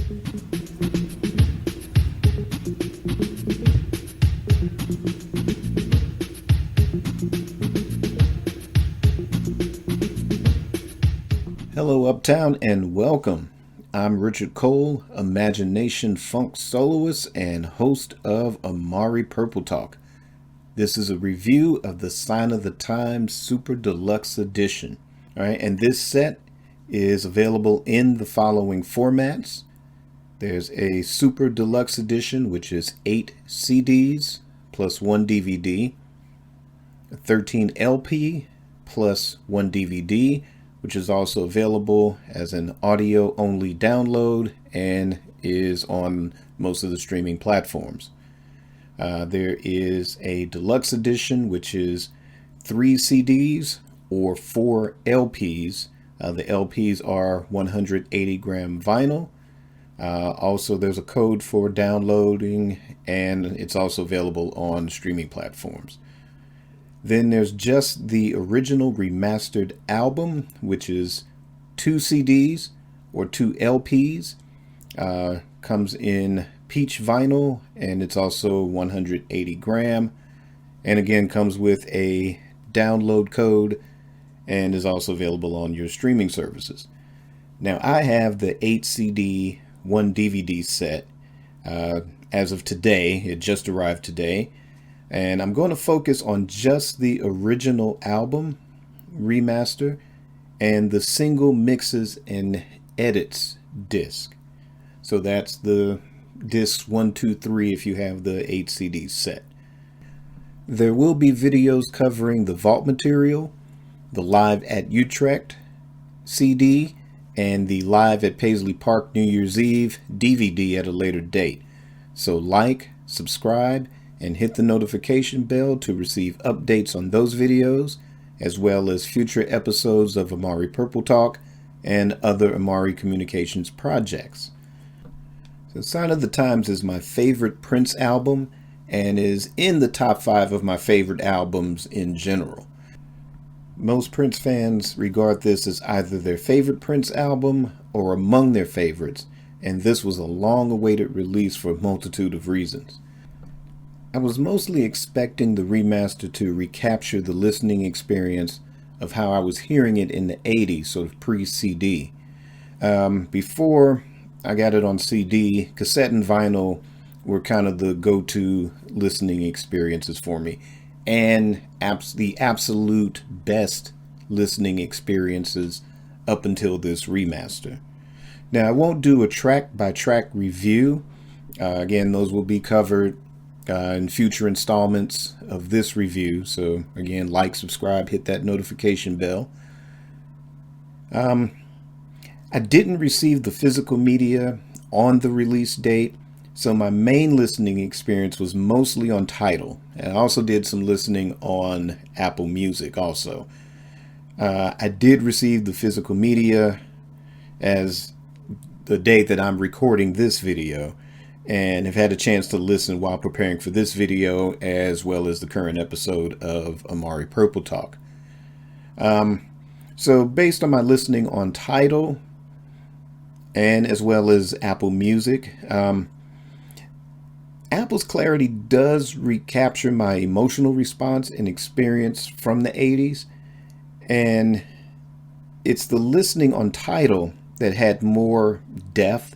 Hello Uptown and welcome. I'm Richard Cole, Imagination Funk soloist and host of Amari Purple Talk. This is a review of the Sign of the Times Super Deluxe Edition. All right, and this set is available in the following formats. There's a Super Deluxe Edition, which is 8 CDs plus 1 DVD, a 13 LP plus 1 DVD, which is also available as an audio-only download and is on most of the streaming platforms. There is a deluxe edition, which is 3 CDs or 4 LPs. The LPs are 180-gram vinyl. Also, there's a code for downloading, and it's also available on streaming platforms. Then there's just the original remastered album, which is 2 CDs or 2 LPs. Comes in peach vinyl, and it's also 180 gram. And again, comes with a download code and is also available on your streaming services. Now, I have the 8 CD, 1 DVD set as of today. It just arrived today. And I'm going to focus on just the original album remaster and the single mixes and edits disc. So that's the discs 1, 2, 3 if you have the 8 CD set. There will be videos covering the vault material, the Live at Utrecht CD, and the Live at Paisley Park New Year's Eve DVD at a later date. So like, subscribe, and hit the notification bell to receive updates on those videos, as well as future episodes of Amari Purple Talk and other Amari Communications projects. So Sign of the Times is my favorite Prince album and is in the top 5 of my favorite albums in general. Most Prince fans regard this as either their favorite Prince album or among their favorites, and this was a long-awaited release for a multitude of reasons. I was mostly expecting the remaster to recapture the listening experience of how I was hearing it in the 80s, sort of pre-CD. Before I got it on CD, cassette and vinyl were kind of the go-to listening experiences for me, and the absolute best listening experiences up until this remaster. Now, I won't do a track-by-track review. Again, those will be covered in future installments of this review. So again, like, subscribe, hit that notification bell. I didn't receive the physical media on the release date, so my main listening experience was mostly on Tidal. And I also did some listening on Apple Music also. I did receive the physical media as the date that I'm recording this video, and have had a chance to listen while preparing for this video, as well as the current episode of Amari Purple Talk. So based on my listening on Tidal and as well as Apple Music, Apple's clarity does recapture my emotional response and experience from the 80s, and it's the listening on Tidal that had more depth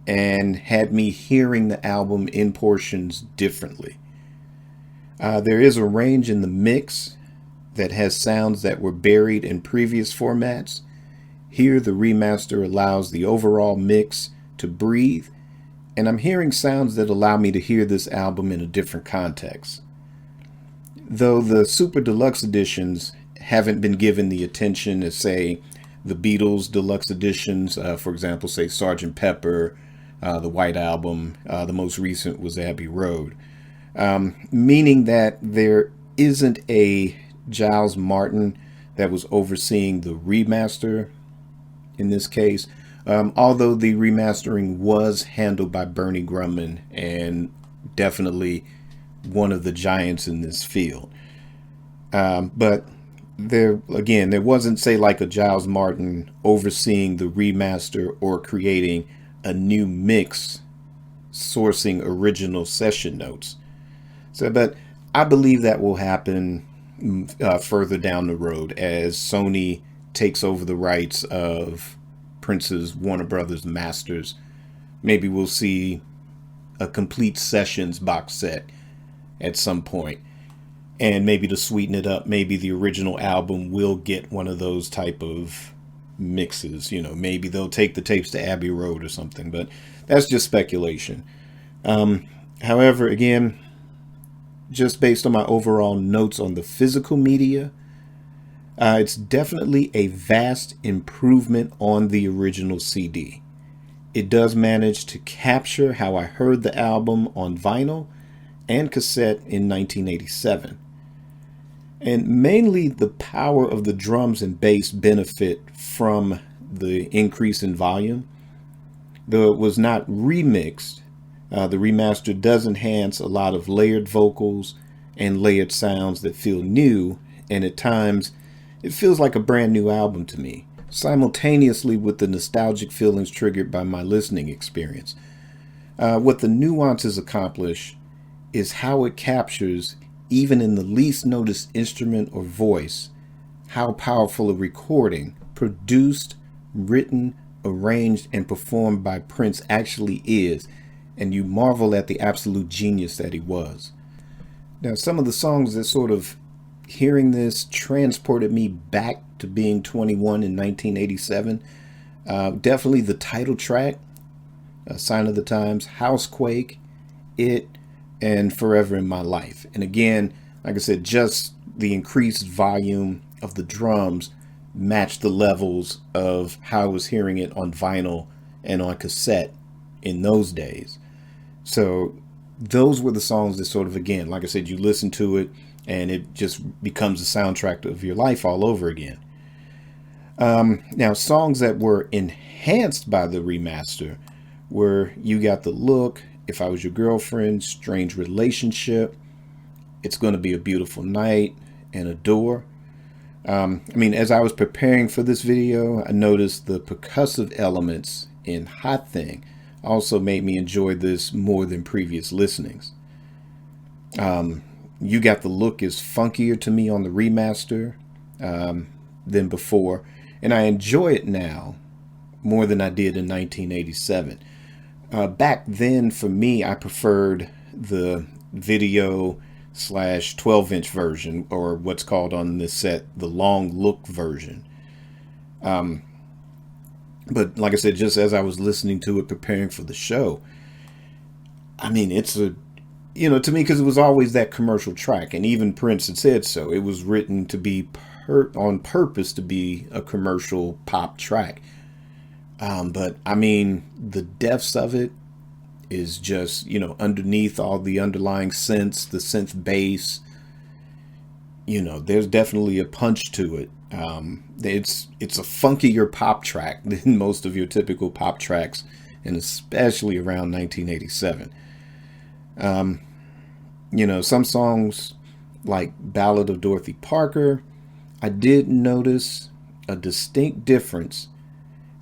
and had me hearing the album in portions differently. There is a range in the mix that has sounds that were buried in previous formats. Here, the remaster allows the overall mix to breathe, and I'm hearing sounds that allow me to hear this album in a different context. Though the Super Deluxe editions haven't been given the attention as, say, the Beatles Deluxe editions, for example, say Sgt. Pepper, the White Album, the most recent was Abbey Road, meaning that there isn't a Giles Martin that was overseeing the remaster in this case, although the remastering was handled by Bernie Grumman, and definitely one of the giants in this field. But there wasn't, say, like a Giles Martin overseeing the remaster or creating a new mix sourcing original session notes. So, but I believe that will happen further down the road as Sony takes over the rights of Prince's Warner Brothers masters. Maybe we'll see a complete sessions box set at some point. And maybe to sweeten it up, maybe the original album will get one of those type of mixes. You know, maybe they'll take the tapes to Abbey Road or something, but that's just speculation. However, again, just based on my overall notes on the physical media, it's definitely a vast improvement on the original CD. It does manage to capture how I heard the album on vinyl and cassette in 1987. And mainly the power of the drums and bass benefit from the increase in volume. Though it was not remixed, the remaster does enhance a lot of layered vocals and layered sounds that feel new, and at times it feels like a brand new album to me, simultaneously with the nostalgic feelings triggered by my listening experience. What the nuances accomplish is how it captures, even in the least noticed instrument or voice, how powerful a recording, produced, written, arranged, and performed by Prince actually is, and you marvel at the absolute genius that he was. Now, some of the songs that sort of hearing this transported me back to being 21 in 1987, definitely the title track, Sign of the Times, Housequake, It, and Forever in My Life. And again, like I said, just the increased volume of the drums matched the levels of how I was hearing it on vinyl and on cassette in those days. So those were the songs that sort of, again, like I said, you listen to it and it just becomes a soundtrack of your life all over again. Now, songs that were enhanced by the remaster were You Got the Look, If I Was Your Girlfriend, Strange Relationship, It's Gonna Be a Beautiful Night, and Adore. As I was preparing for this video, I noticed the percussive elements in Hot Thing also made me enjoy this more than previous listenings. You Got the Look is funkier to me on the remaster than before, and I enjoy it now more than I did in 1987. Back then, for me, I preferred the video / 12-inch version, or what's called on this set the long look version. But like I said, just as I was listening to it, preparing for the show, it's to me, because it was always that commercial track, and even Prince had said so. It was written to be on purpose to be a commercial pop track. But the depths of it is just, underneath all the underlying synths, the synth bass, there's definitely a punch to it. It's a funkier pop track than most of your typical pop tracks, and especially around 1987. Some songs like Ballad of Dorothy Parker, I did notice a distinct difference,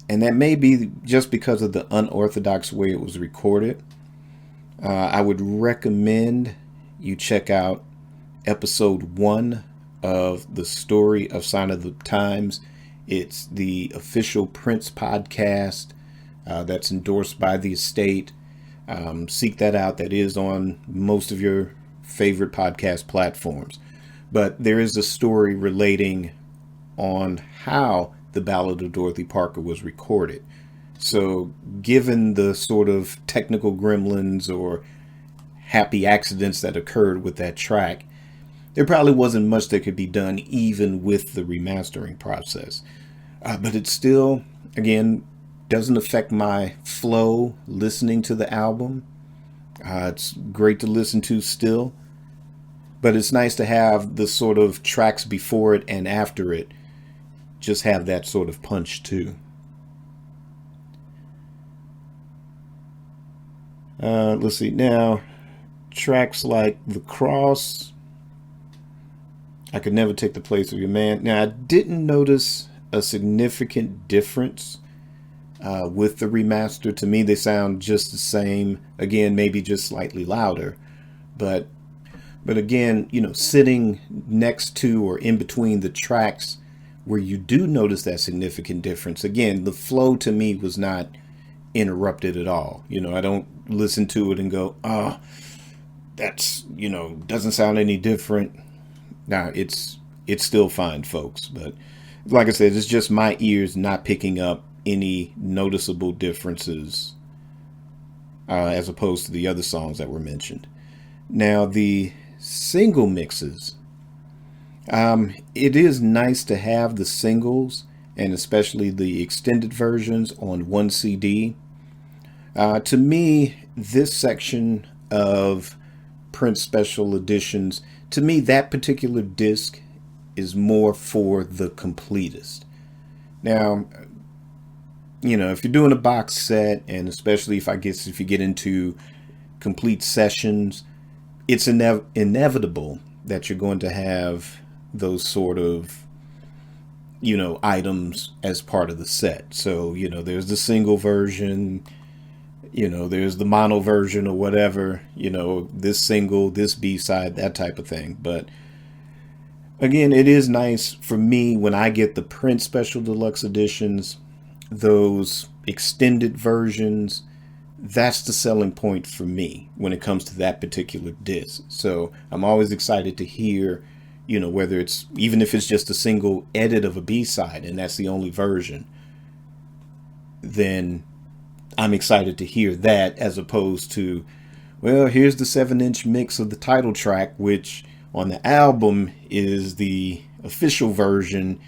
and that may be just because of the unorthodox way it was recorded. I would recommend you check out episode 1 of the story of Sign of the Times. It's the official Prince podcast that's endorsed by the estate. Seek that out. That is on most of your favorite podcast platforms. But there is a story relating on how the Ballad of Dorothy Parker was recorded. So given the sort of technical gremlins or happy accidents that occurred with that track, there probably wasn't much that could be done even with the remastering process. But it still, again, doesn't affect my flow listening to the album. It's great to listen to still. But it's nice to have the sort of tracks before it and after it just have that sort of punch too. Let's see now. Tracks like The Cross, I Could Never Take the Place of Your Man. Now, I didn't notice a significant difference with the remaster. To me, they sound just the same. Again, maybe just slightly louder, but again, sitting next to or in between the tracks where you do notice that significant difference, again, the flow to me was not interrupted at all. I don't listen to it and go, oh, that's, doesn't sound any different. Nah, it's still fine, folks. But like I said, it's just my ears not picking up any noticeable differences as opposed to the other songs that were mentioned. Now, the single mixes, it is nice to have the singles and especially the extended versions on one CD. To me, this section of Prince Special Editions, to me, that particular disc is more for the completist. Now, if you're doing a box set, and especially if you get into complete sessions, it's inevitable that you're going to have those sort of, items as part of the set. So, there's the single version, there's the mono version or whatever, this single, this B-side, that type of thing. But again, it is nice for me when I get the Prince Special Deluxe editions, those extended versions, that's the selling point for me when it comes to that particular disc. So I'm always excited to hear, whether it's, even if it's just a single edit of a B-side and that's the only version, then I'm excited to hear that as opposed to, well, here's the 7-inch mix of the title track, which on the album is the official version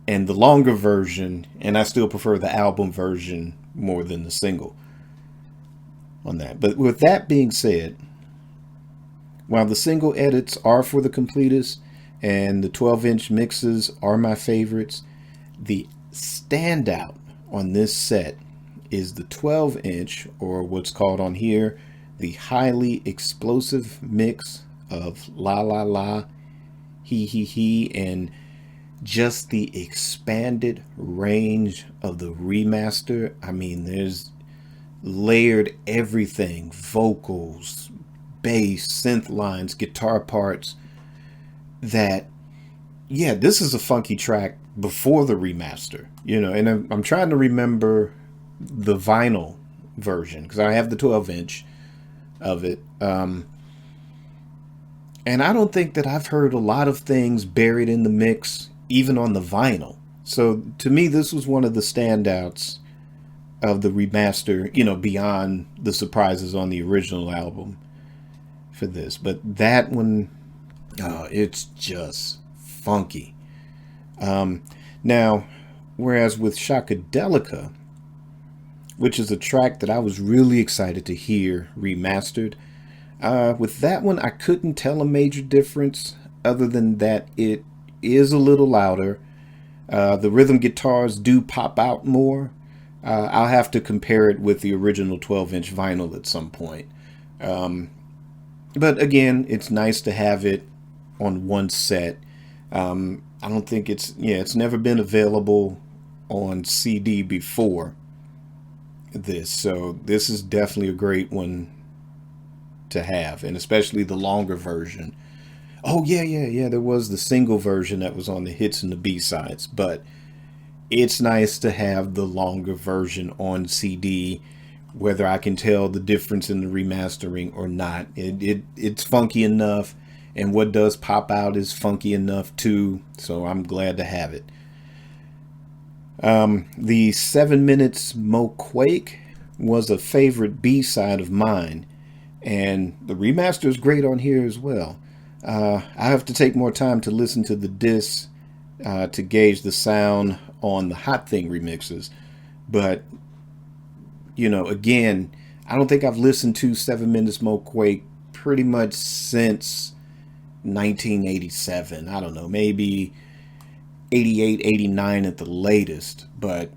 and the longer version, and I still prefer the album version more than the single on that. But with that being said, while the single edits are for the completists and the 12-inch mixes are my favorites, the standout on this set is the 12-inch, or what's called on here the highly explosive mix of La La La, He, and just the expanded range of the remaster. I mean, there's layered everything, vocals, bass, synth lines, guitar parts, that, yeah, this is a funky track before the remaster, and I'm trying to remember the vinyl version because I have the 12-inch of it. And I don't think that I've heard a lot of things buried in the mix, even on the vinyl. So to me, this was one of the standouts of the remaster, beyond the surprises on the original album for this. But that one, it's just funky. Now, whereas with Shockadelica, which is a track that I was really excited to hear remastered, with that one, I couldn't tell a major difference other than that it is a little louder. The rhythm guitars do pop out more. I'll have to compare it with the original 12-inch vinyl at some point. But again, it's nice to have it on one set. I don't think it's never been available on CD before this. So this is definitely a great one to have, and especially the longer version. Oh yeah, there was the single version that was on the hits and the B-sides, but it's nice to have the longer version on CD, whether I can tell the difference in the remastering or not. It's funky enough, and what does pop out is funky enough too, so I'm glad to have it. The 7 Minutes Mo Quake was a favorite B-side of mine, and the remaster is great on here as well. I have to take more time to listen to the discs to gauge the sound on the Hot Thing remixes, but again, I don't think I've listened to 7 Minutes Mo Quake pretty much since 1987. I don't know, maybe 88, 89 at the latest. But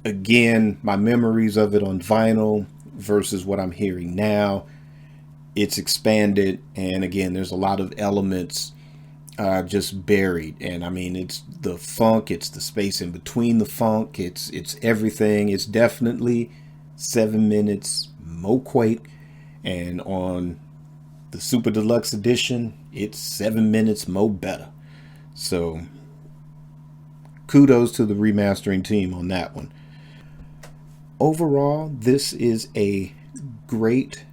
again, my memories of it on vinyl versus what I'm hearing now, it's expanded. And again, there's a lot of elements just buried. And I mean, it's the funk, it's the space in between the funk, it's everything. It's definitely 7 minutes mo quake, and on the Super Deluxe edition, it's 7 minutes mo better. So kudos to the remastering team on that one. Overall, this is a great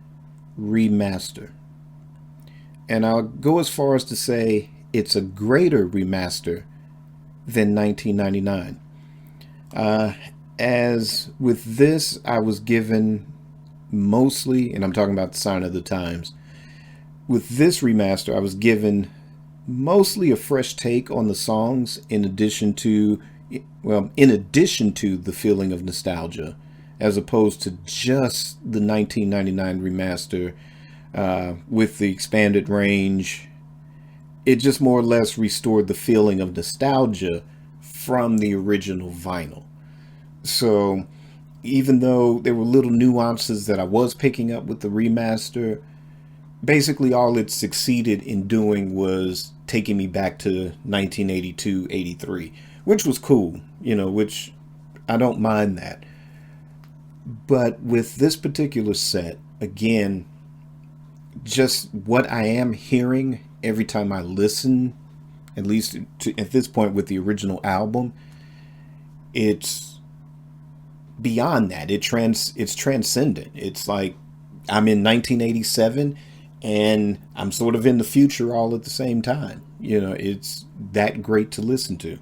remaster. And I'll go as far as to say it's a greater remaster than 1999. As with this, I was given mostly, and I'm talking about the Sign of the Times, with this remaster, I was given mostly a fresh take on the songs in addition to the feeling of nostalgia, as opposed to just the 1999 remaster with the expanded range. It just more or less restored the feeling of nostalgia from the original vinyl. So even though there were little nuances that I was picking up with the remaster, basically all it succeeded in doing was taking me back to 1982, 83, which was cool, which I don't mind that. But with this particular set, again, just what I am hearing every time I listen, at least at this point with the original album, it's beyond that. It's transcendent. It's like I'm in 1987 and I'm sort of in the future all at the same time. It's that great to listen to.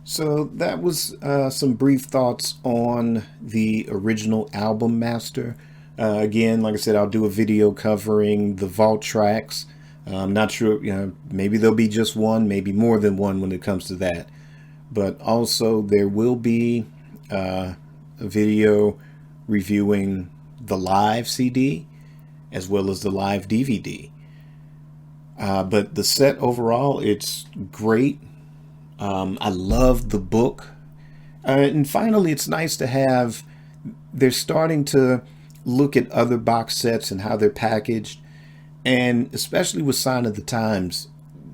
So that was some brief thoughts on the original album master. Again, like I said, I'll do a video covering the vault tracks. I'm not sure, maybe there'll be just one, maybe more than one when it comes to that. But also there will be a video reviewing the live CD as well as the live DVD. But the set overall, it's great. I love the book. And finally, it's nice to have, they're starting to look at other box sets and how they're packaged. And especially with Sign of the Times,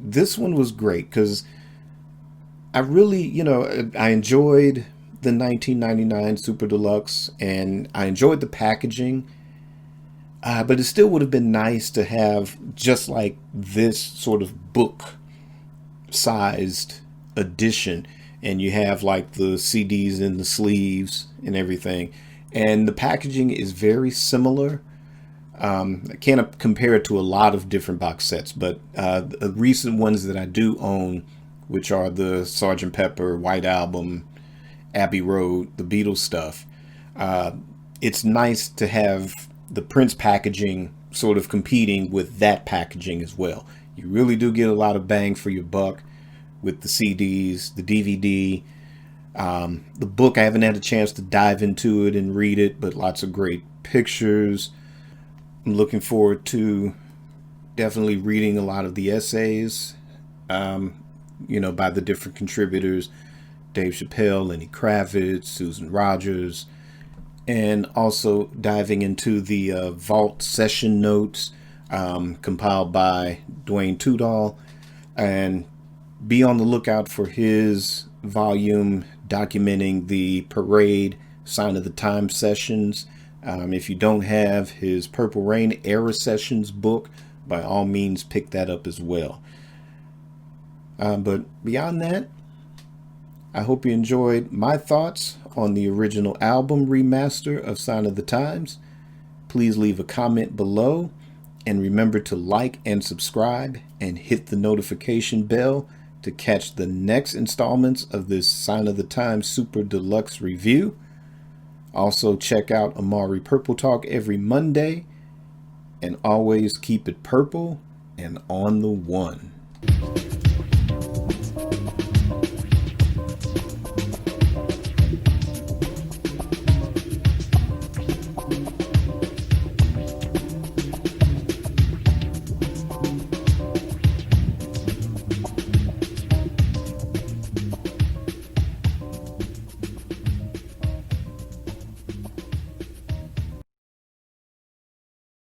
this one was great because I really, I enjoyed the 1999 Super Deluxe and I enjoyed the packaging. But it still would have been nice to have just like this sort of book sized edition, and you have like the CDs in the sleeves and everything, and the packaging is very similar. I can't compare it to a lot of different box sets, but the recent ones that I do own, which are the Sgt. Pepper, White Album, Abbey Road, the Beatles stuff, it's nice to have the Prince packaging sort of competing with that packaging as well. You really do get a lot of bang for your buck with the CDs, the DVD. The book, I haven't had a chance to dive into it and read it, but lots of great pictures. I'm looking forward to definitely reading a lot of the essays, by the different contributors, Dave Chappelle, Lenny Kravitz, Susan Rogers, and also diving into the Vault session notes compiled by Dwayne Tudall, and be on the lookout for his volume documenting the Parade Sign of the Times sessions. If you don't have his Purple Rain Era Sessions book, by all means pick that up as well. But beyond that, I hope you enjoyed my thoughts on the original album remaster of Sign of the Times. Please leave a comment below, and remember to like and subscribe and hit the notification bell to catch the next installments of this Sign of the Times Super Deluxe review. Also check out Amari Purple Talk every Monday, and always keep it purple and on the one.